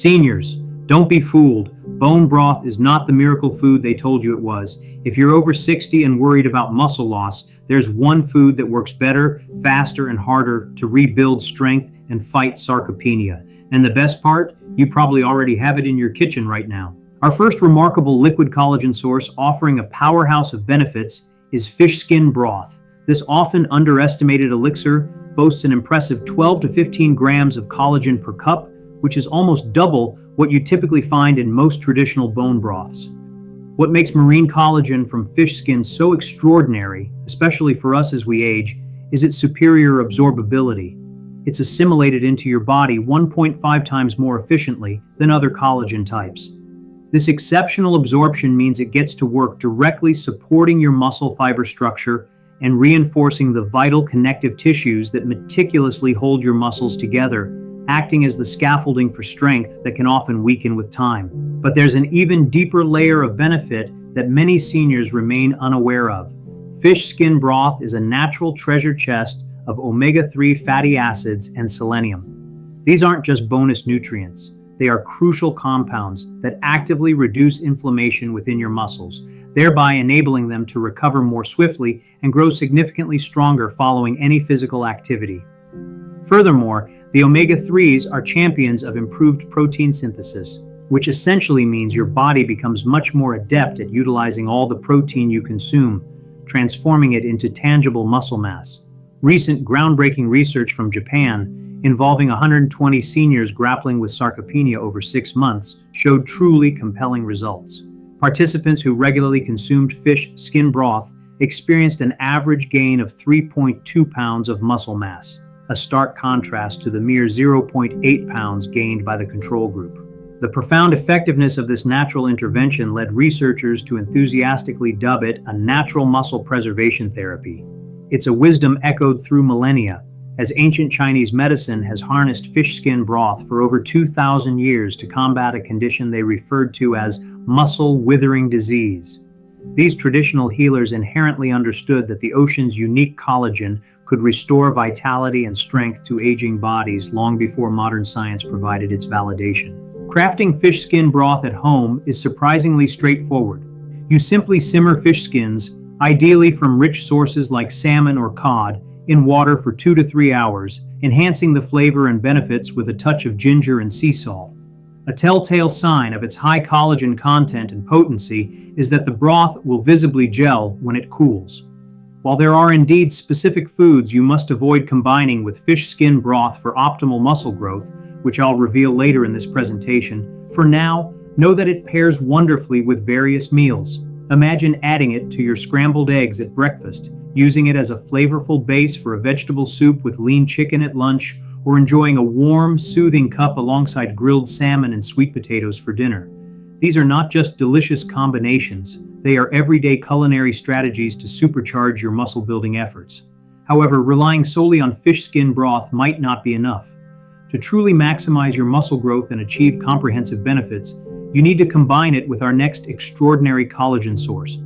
Seniors, don't be fooled. Bone broth is not the miracle food they told you it was. If you're over 60 and worried about muscle loss, there's one food that works better, faster, and harder to rebuild strength and fight sarcopenia. And the best part, you probably already have it in your kitchen right now. Our first remarkable liquid collagen source offering a powerhouse of benefits is fish skin broth. This often underestimated elixir boasts an impressive 12 to 15 grams of collagen per cup, which is almost double what you typically find in most traditional bone broths. What makes marine collagen from fish skin so extraordinary, especially for us as we age, is its superior absorbability. It's assimilated into your body 1.5 times more efficiently than other collagen types. This exceptional absorption means it gets to work directly supporting your muscle fiber structure and reinforcing the vital connective tissues that meticulously hold your muscles together, acting as the scaffolding for strength that can often weaken with time. But there's an even deeper layer of benefit that many seniors remain unaware of. Fish skin broth is a natural treasure chest of omega-3 fatty acids and selenium. These aren't just bonus nutrients. They are crucial compounds that actively reduce inflammation within your muscles, thereby enabling them to recover more swiftly and grow significantly stronger following any physical activity. Furthermore, the omega-3s are champions of improved protein synthesis, which essentially means your body becomes much more adept at utilizing all the protein you consume, transforming it into tangible muscle mass. Recent groundbreaking research from Japan, involving 120 seniors grappling with sarcopenia over 6 months, showed truly compelling results. Participants who regularly consumed fish skin broth experienced an average gain of 3.2 pounds of muscle mass, a stark contrast to the mere 0.8 pounds gained by the control group. The profound effectiveness of this natural intervention led researchers to enthusiastically dub it a natural muscle preservation therapy. It's a wisdom echoed through millennia, as ancient Chinese medicine has harnessed fish skin broth for over 2,000 years to combat a condition they referred to as muscle withering disease. These traditional healers inherently understood that the ocean's unique collagen could restore vitality and strength to aging bodies long before modern science provided its validation. Crafting fish skin broth at home is surprisingly straightforward. You simply simmer fish skins, ideally from rich sources like salmon or cod, in water for 2 to 3 hours, enhancing the flavor and benefits with a touch of ginger and sea salt. A telltale sign of its high collagen content and potency is that the broth will visibly gel when it cools. While there are indeed specific foods you must avoid combining with fish skin broth for optimal muscle growth, which I'll reveal later in this presentation, for now, know that it pairs wonderfully with various meals. Imagine adding it to your scrambled eggs at breakfast, using it as a flavorful base for a vegetable soup with lean chicken at lunch, or enjoying a warm, soothing cup alongside grilled salmon and sweet potatoes for dinner. These are not just delicious combinations, they are everyday culinary strategies to supercharge your muscle-building efforts. However, relying solely on fish skin broth might not be enough. To truly maximize your muscle growth and achieve comprehensive benefits, you need to combine it with our next extraordinary collagen source.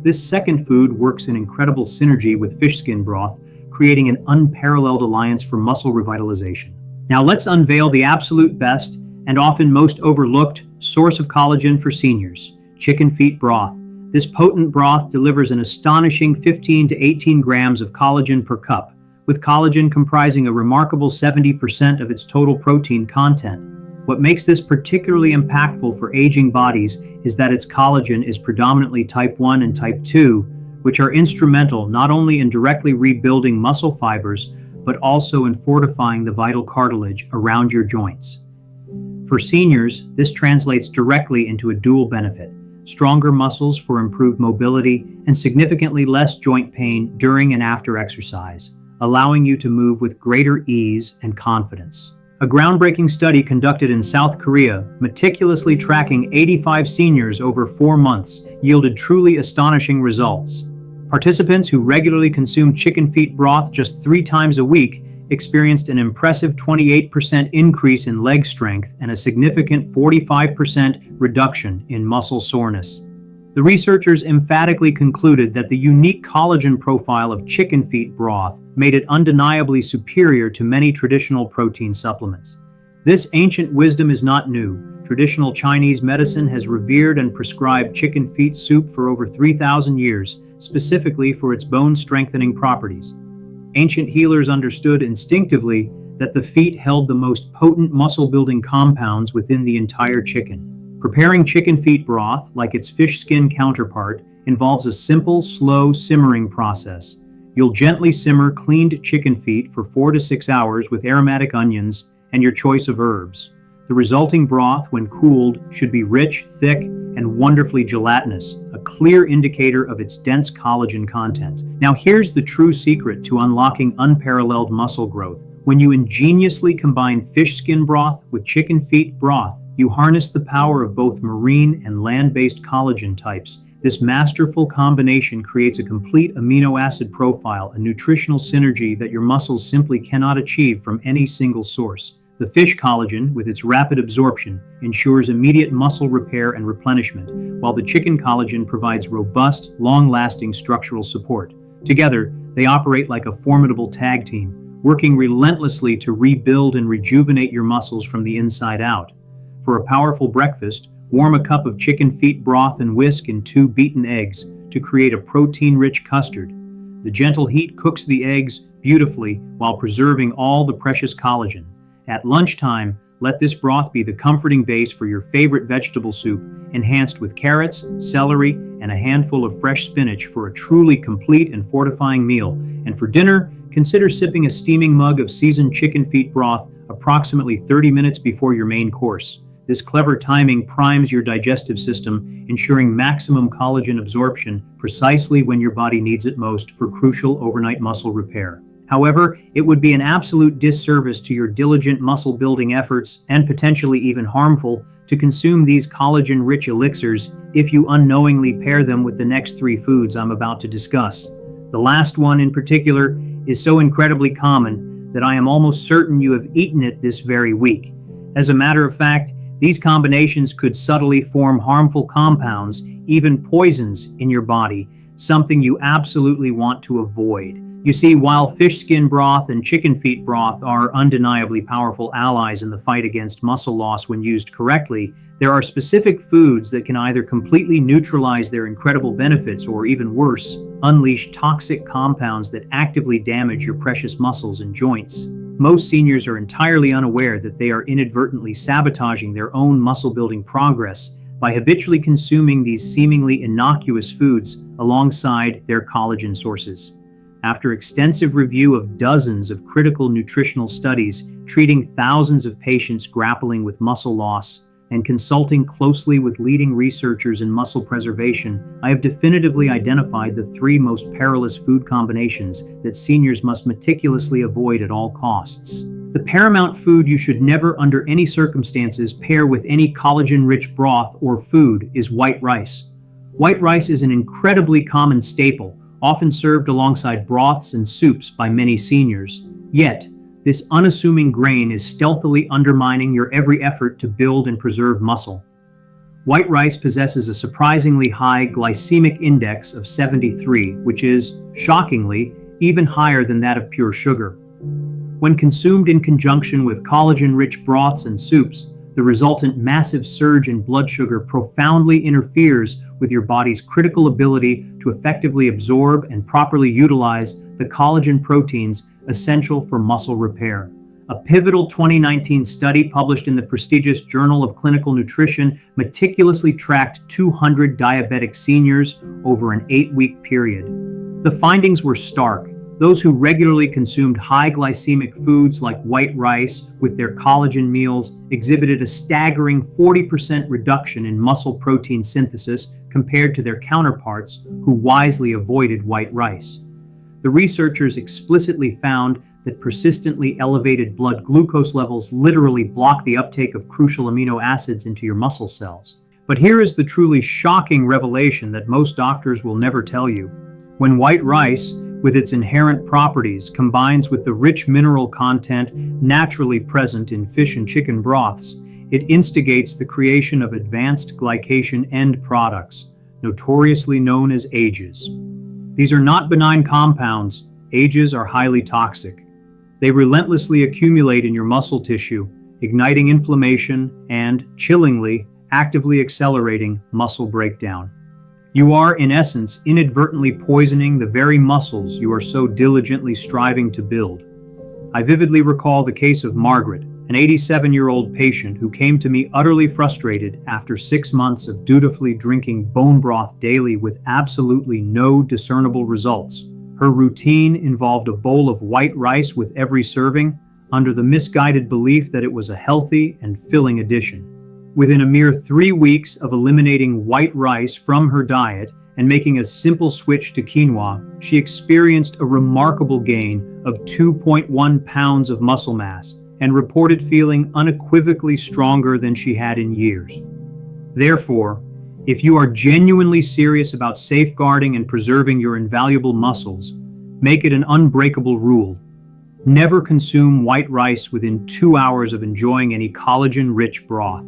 This second food works in incredible synergy with fish skin broth, creating an unparalleled alliance for muscle revitalization. Now let's unveil the absolute best and often most overlooked source of collagen for seniors: chicken feet broth. This potent broth delivers an astonishing 15 to 18 grams of collagen per cup, with collagen comprising a remarkable 70% of its total protein content. What makes this particularly impactful for aging bodies is that its collagen is predominantly type 1 and type 2, which are instrumental not only in directly rebuilding muscle fibers, but also in fortifying the vital cartilage around your joints. For seniors, this translates directly into a dual benefit: stronger muscles for improved mobility and significantly less joint pain during and after exercise, allowing you to move with greater ease and confidence. A groundbreaking study conducted in South Korea, meticulously tracking 85 seniors over 4 months, yielded truly astonishing results. Participants who regularly consumed chicken feet broth just 3 times a week experienced an impressive 28% increase in leg strength and a significant 45% reduction in muscle soreness. The researchers emphatically concluded that the unique collagen profile of chicken feet broth made it undeniably superior to many traditional protein supplements. This ancient wisdom is not new. Traditional Chinese medicine has revered and prescribed chicken feet soup for over 3,000 years, specifically for its bone-strengthening properties. Ancient healers understood instinctively that the feet held the most potent muscle-building compounds within the entire chicken. Preparing chicken feet broth, like its fish skin counterpart, involves a simple, slow simmering process. You'll gently simmer cleaned chicken feet for 4 to 6 hours with aromatic onions and your choice of herbs. The resulting broth, when cooled, should be rich, thick, and wonderfully gelatinous, a clear indicator of its dense collagen content. Now here's the true secret to unlocking unparalleled muscle growth. When you ingeniously combine fish skin broth with chicken feet broth, you harness the power of both marine and land-based collagen types. This masterful combination creates a complete amino acid profile, a nutritional synergy that your muscles simply cannot achieve from any single source. The fish collagen, with its rapid absorption, ensures immediate muscle repair and replenishment, while the chicken collagen provides robust, long-lasting structural support. Together, they operate like a formidable tag team, working relentlessly to rebuild and rejuvenate your muscles from the inside out. For a powerful breakfast, warm a cup of chicken feet broth and whisk in 2 beaten eggs to create a protein-rich custard. The gentle heat cooks the eggs beautifully while preserving all the precious collagen. At lunchtime, let this broth be the comforting base for your favorite vegetable soup, enhanced with carrots, celery, and a handful of fresh spinach for a truly complete and fortifying meal. And for dinner, consider sipping a steaming mug of seasoned chicken feet broth approximately 30 minutes before your main course. This clever timing primes your digestive system, ensuring maximum collagen absorption precisely when your body needs it most for crucial overnight muscle repair. However, it would be an absolute disservice to your diligent muscle-building efforts, and potentially even harmful, to consume these collagen-rich elixirs if you unknowingly pair them with the next 3 foods I'm about to discuss. The last one in particular is so incredibly common that I am almost certain you have eaten it this very week. As a matter of fact, these combinations could subtly form harmful compounds, even poisons, in your body, something you absolutely want to avoid. You see, while fish skin broth and chicken feet broth are undeniably powerful allies in the fight against muscle loss when used correctly, there are specific foods that can either completely neutralize their incredible benefits or, even worse, unleash toxic compounds that actively damage your precious muscles and joints. Most seniors are entirely unaware that they are inadvertently sabotaging their own muscle-building progress by habitually consuming these seemingly innocuous foods alongside their collagen sources. After extensive review of dozens of critical nutritional studies treating thousands of patients grappling with muscle loss and consulting closely with leading researchers in muscle preservation, I have definitively identified the 3 most perilous food combinations that seniors must meticulously avoid at all costs. The paramount food you should never, under any circumstances, pair with any collagen-rich broth or food is white rice. White rice is an incredibly common staple, often served alongside broths and soups by many seniors. Yet, this unassuming grain is stealthily undermining your every effort to build and preserve muscle. White rice possesses a surprisingly high glycemic index of 73, which is, shockingly, even higher than that of pure sugar. When consumed in conjunction with collagen-rich broths and soups, the resultant massive surge in blood sugar profoundly interferes with your body's critical ability to effectively absorb and properly utilize the collagen proteins essential for muscle repair. A pivotal 2019 study published in the prestigious Journal of Clinical Nutrition meticulously tracked 200 diabetic seniors over an 8-week period. The findings were stark. Those who regularly consumed high glycemic foods like white rice with their collagen meals exhibited a staggering 40% reduction in muscle protein synthesis compared to their counterparts who wisely avoided white rice. The researchers explicitly found that persistently elevated blood glucose levels literally block the uptake of crucial amino acids into your muscle cells. But here is the truly shocking revelation that most doctors will never tell you. When white rice, with its inherent properties, combines with the rich mineral content naturally present in fish and chicken broths, it instigates the creation of advanced glycation end products, notoriously known as AGEs. These are not benign compounds. AGEs are highly toxic. They relentlessly accumulate in your muscle tissue, igniting inflammation, and, chillingly, actively accelerating muscle breakdown. You are, in essence, inadvertently poisoning the very muscles you are so diligently striving to build. I vividly recall the case of Margaret, an 87-year-old patient who came to me utterly frustrated after 6 months of dutifully drinking bone broth daily with absolutely no discernible results. Her routine involved a bowl of white rice with every serving, under the misguided belief that it was a healthy and filling addition. Within a mere 3 weeks of eliminating white rice from her diet and making a simple switch to quinoa, she experienced a remarkable gain of 2.1 pounds of muscle mass and reported feeling unequivocally stronger than she had in years. Therefore, if you are genuinely serious about safeguarding and preserving your invaluable muscles, make it an unbreakable rule. Never consume white rice within 2 hours of enjoying any collagen-rich broth.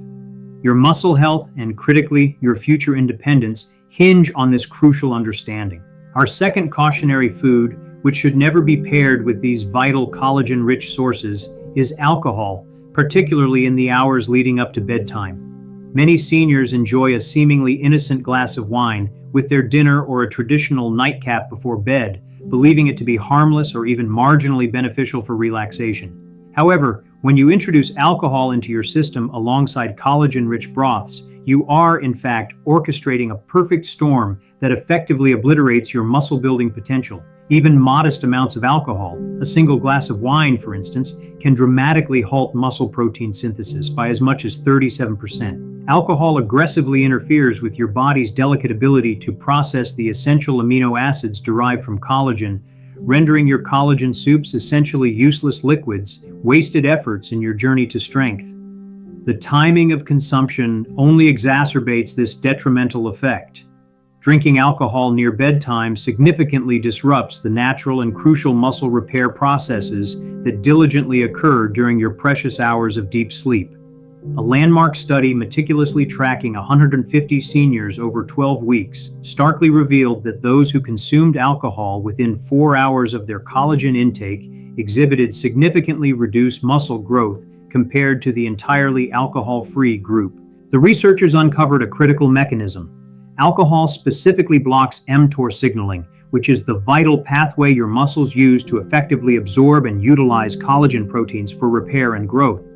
Your muscle health and, critically, your future independence hinge on this crucial understanding. Our second cautionary food, which should never be paired with these vital collagen-rich sources, is alcohol, particularly in the hours leading up to bedtime. Many seniors enjoy a seemingly innocent glass of wine with their dinner or a traditional nightcap before bed, believing it to be harmless or even marginally beneficial for relaxation. However, when you introduce alcohol into your system alongside collagen-rich broths, you are, in fact, orchestrating a perfect storm that effectively obliterates your muscle-building potential. Even modest amounts of alcohol, a single glass of wine, for instance, can dramatically halt muscle protein synthesis by as much as 37%. Alcohol aggressively interferes with your body's delicate ability to process the essential amino acids derived from collagen, rendering your collagen soups essentially useless liquids, wasted efforts in your journey to strength. The timing of consumption only exacerbates this detrimental effect. Drinking alcohol near bedtime significantly disrupts the natural and crucial muscle repair processes that diligently occur during your precious hours of deep sleep. A landmark study meticulously tracking 150 seniors over 12 weeks starkly revealed that those who consumed alcohol within 4 hours of their collagen intake exhibited significantly reduced muscle growth compared to the entirely alcohol-free group. The researchers uncovered a critical mechanism. Alcohol specifically blocks mTOR signaling, which is the vital pathway your muscles use to effectively absorb and utilize collagen proteins for repair and growth.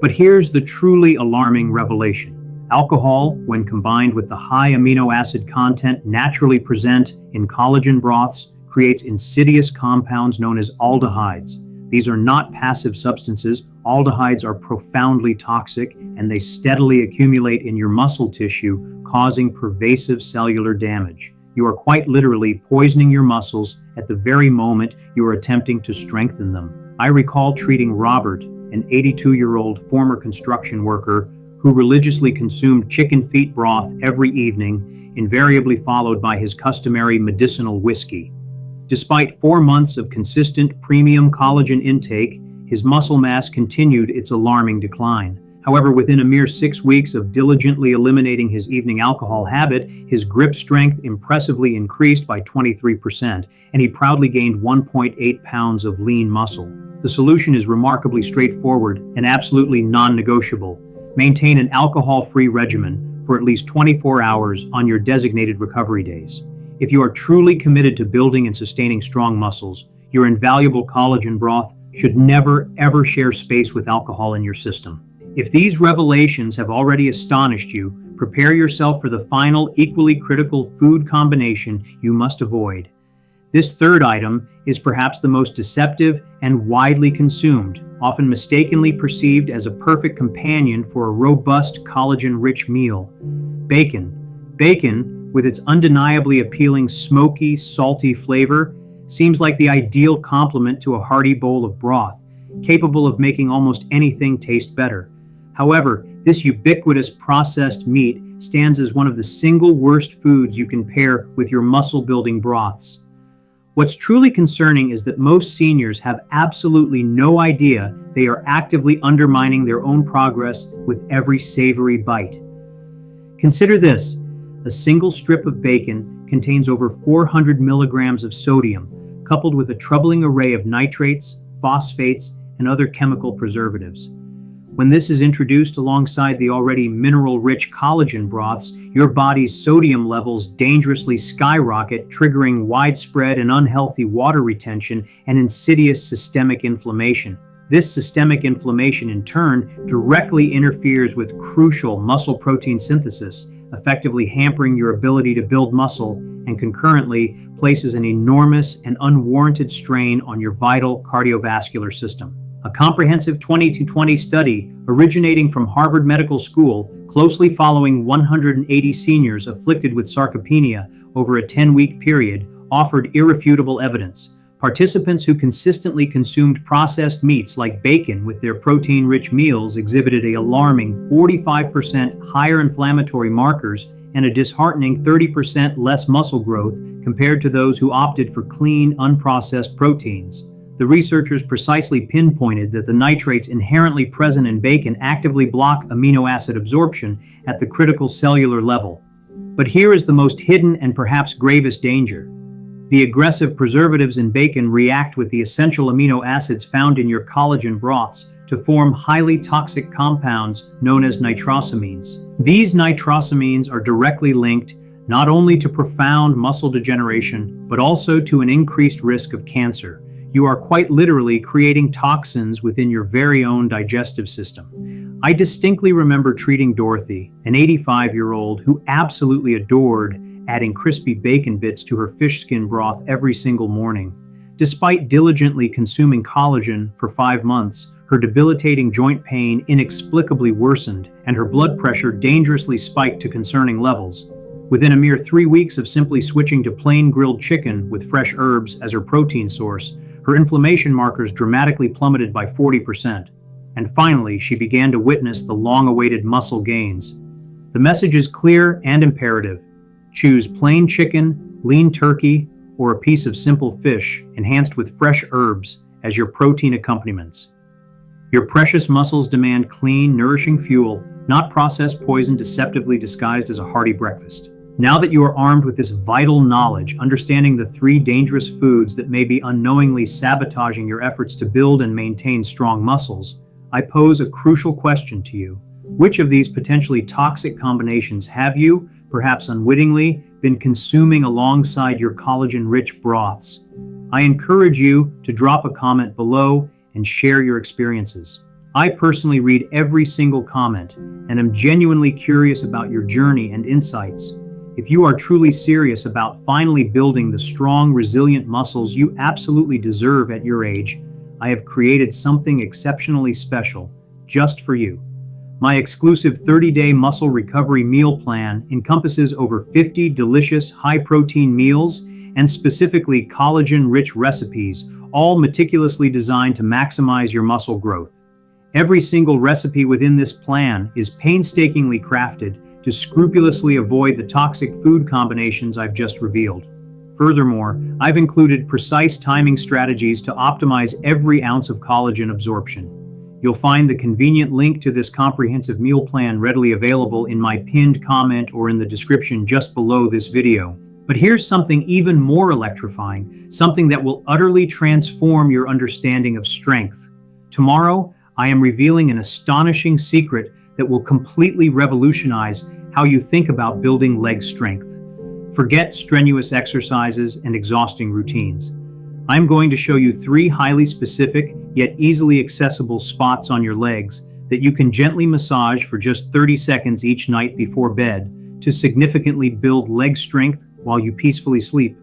But here's the truly alarming revelation. Alcohol, when combined with the high amino acid content naturally present in collagen broths, creates insidious compounds known as aldehydes. These are not passive substances. Aldehydes are profoundly toxic, and they steadily accumulate in your muscle tissue, causing pervasive cellular damage. You are quite literally poisoning your muscles at the very moment you are attempting to strengthen them. I recall treating Robert, an 82-year-old former construction worker who religiously consumed chicken feet broth every evening, invariably followed by his customary medicinal whiskey. Despite 4 months of consistent premium collagen intake, his muscle mass continued its alarming decline. However, within a mere 6 weeks of diligently eliminating his evening alcohol habit, his grip strength impressively increased by 23%, and he proudly gained 1.8 pounds of lean muscle. The solution is remarkably straightforward and absolutely non-negotiable. Maintain an alcohol-free regimen for at least 24 hours on your designated recovery days. If you are truly committed to building and sustaining strong muscles, your invaluable collagen broth should never, ever share space with alcohol in your system. If these revelations have already astonished you, prepare yourself for the final, equally critical food combination you must avoid. This third item is perhaps the most deceptive and widely consumed, often mistakenly perceived as a perfect companion for a robust collagen-rich meal: bacon. Bacon, with its undeniably appealing smoky, salty flavor, seems like the ideal complement to a hearty bowl of broth, capable of making almost anything taste better. However, this ubiquitous processed meat stands as one of the single worst foods you can pair with your muscle-building broths. What's truly concerning is that most seniors have absolutely no idea they are actively undermining their own progress with every savory bite. Consider this: a single strip of bacon contains over 400 milligrams of sodium, coupled with a troubling array of nitrates, phosphates, and other chemical preservatives. When this is introduced alongside the already mineral-rich collagen broths, your body's sodium levels dangerously skyrocket, triggering widespread and unhealthy water retention and insidious systemic inflammation. This systemic inflammation, in turn, directly interferes with crucial muscle protein synthesis, effectively hampering your ability to build muscle and concurrently places an enormous and unwarranted strain on your vital cardiovascular system. A comprehensive 2020 study originating from Harvard Medical School, closely following 180 seniors afflicted with sarcopenia over a 10-week period, offered irrefutable evidence. Participants who consistently consumed processed meats like bacon with their protein-rich meals exhibited an alarming 45% higher inflammatory markers and a disheartening 30% less muscle growth compared to those who opted for clean, unprocessed proteins. The researchers precisely pinpointed that the nitrates inherently present in bacon actively block amino acid absorption at the critical cellular level. But here is the most hidden and perhaps gravest danger. The aggressive preservatives in bacon react with the essential amino acids found in your collagen broths to form highly toxic compounds known as nitrosamines. These nitrosamines are directly linked not only to profound muscle degeneration, but also to an increased risk of cancer. You are quite literally creating toxins within your very own digestive system. I distinctly remember treating Dorothy, an 85-year-old who absolutely adored adding crispy bacon bits to her fish skin broth every single morning. Despite diligently consuming collagen for 5 months, her debilitating joint pain inexplicably worsened and her blood pressure dangerously spiked to concerning levels. Within a mere 3 weeks of simply switching to plain grilled chicken with fresh herbs as her protein source, her inflammation markers dramatically plummeted by 40%. And finally, she began to witness the long-awaited muscle gains. The message is clear and imperative. Choose plain chicken, lean turkey, or a piece of simple fish enhanced with fresh herbs as your protein accompaniments. Your precious muscles demand clean, nourishing fuel, not processed poison deceptively disguised as a hearty breakfast. Now that you are armed with this vital knowledge, understanding the 3 dangerous foods that may be unknowingly sabotaging your efforts to build and maintain strong muscles, I pose a crucial question to you. Which of these potentially toxic combinations have you, perhaps unwittingly, been consuming alongside your collagen-rich broths? I encourage you to drop a comment below and share your experiences. I personally read every single comment and am genuinely curious about your journey and insights. If you are truly serious about finally building the strong, resilient muscles you absolutely deserve at your age, I have created something exceptionally special just for you. My exclusive 30-day muscle recovery meal plan encompasses over 50 delicious, high-protein meals and specifically collagen-rich recipes, all meticulously designed to maximize your muscle growth. Every single recipe within this plan is painstakingly crafted to scrupulously avoid the toxic food combinations I've just revealed. Furthermore, I've included precise timing strategies to optimize every ounce of collagen absorption. You'll find the convenient link to this comprehensive meal plan readily available in my pinned comment or in the description just below this video. But here's something even more electrifying, something that will utterly transform your understanding of strength. Tomorrow, I am revealing an astonishing secret that will completely revolutionize how you think about building leg strength. Forget strenuous exercises and exhausting routines. I'm going to show you 3 highly specific yet easily accessible spots on your legs that you can gently massage for just 30 seconds each night before bed to significantly build leg strength while you peacefully sleep.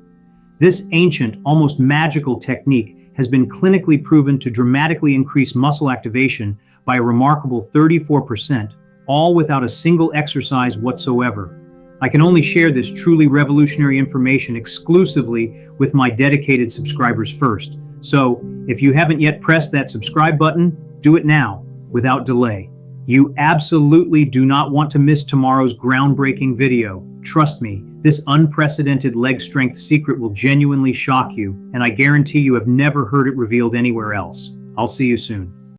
This ancient, almost magical technique has been clinically proven to dramatically increase muscle activation by a remarkable 34%, all without a single exercise whatsoever. I can only share this truly revolutionary information exclusively with my dedicated subscribers first. So, if you haven't yet pressed that subscribe button, do it now, without delay. You absolutely do not want to miss tomorrow's groundbreaking video. Trust me, this unprecedented leg strength secret will genuinely shock you, and I guarantee you have never heard it revealed anywhere else. I'll see you soon.